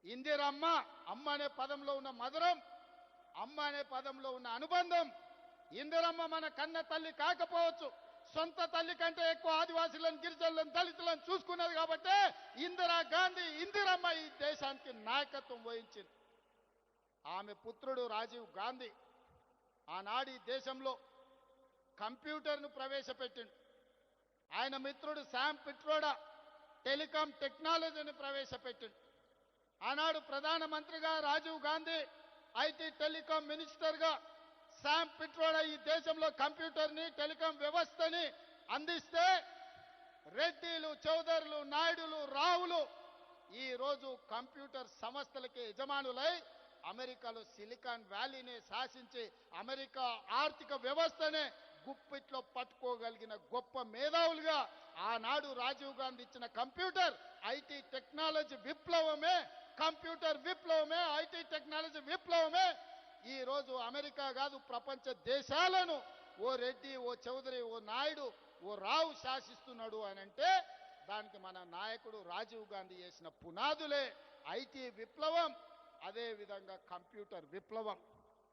ఇందిరమ్మ, అమ్మ అనే పదంలో ఉన్న మధురం, అమ్మ అనే పదంలో ఉన్న అనుబంధం. ఇందిరమ్మ మన కన్న తల్లి కాకపోవచ్చు, సొంత తల్లి కంటే ఎక్కువ ఆదివాసులను, గిరిజనులను, దళితులను చూసుకున్నది కాబట్టి ఇందిరాగాంధీ, ఇందిరమ్మ ఈ దేశానికి నాయకత్వం వహించింది. ఆమె పుత్రుడు రాజీవ్ గాంధీ ఆనాడు ఈ దేశంలో కంప్యూటర్ను ప్రవేశపెట్టిండు. ఆయన మిత్రుడు శామ్ పిట్రోడా టెలికాం టెక్నాలజీని ప్రవేశపెట్టిండు. ఆనాడు ప్రధానమంత్రిగా రాజీవ్ గాంధీ, ఐటీ టెలికాం మినిస్టర్గా శామ్ పిట్రోడా ఈ దేశంలో కంప్యూటర్ని, టెలికాం వ్యవస్థని అందిస్తే రెడ్డిలు, చౌదరులు, నాయుడులు, రావులు ఈరోజు కంప్యూటర్ సంస్థలకి యజమానులై అమెరికాలో సిలికాన్ వ్యాలీని శాసించి అమెరికా ఆర్థిక వ్యవస్థనే గుప్పిట్లో పట్టుకోగలిగిన గొప్ప మేధావులుగా ఆనాడు రాజీవ్ గాంధీ ఇచ్చిన కంప్యూటర్, ఐటీ టెక్నాలజీ విప్లవమే, కంప్యూటర్ విప్లవమే, ఐటీ టెక్నాలజీ విప్లవమే ఈరోజు అమెరికా కాదు ప్రపంచ దేశాలను ఓ రెడ్డి, ఓ చౌదరి, ఓ నాయుడు, ఓ రావు శాసిస్తున్నాడు అని అంటే దానికి మన నాయకుడు రాజీవ్ గాంధీ చేసిన పునాదులే ఐటీ విప్లవం, అదే విధంగా కంప్యూటర్ విప్లవం.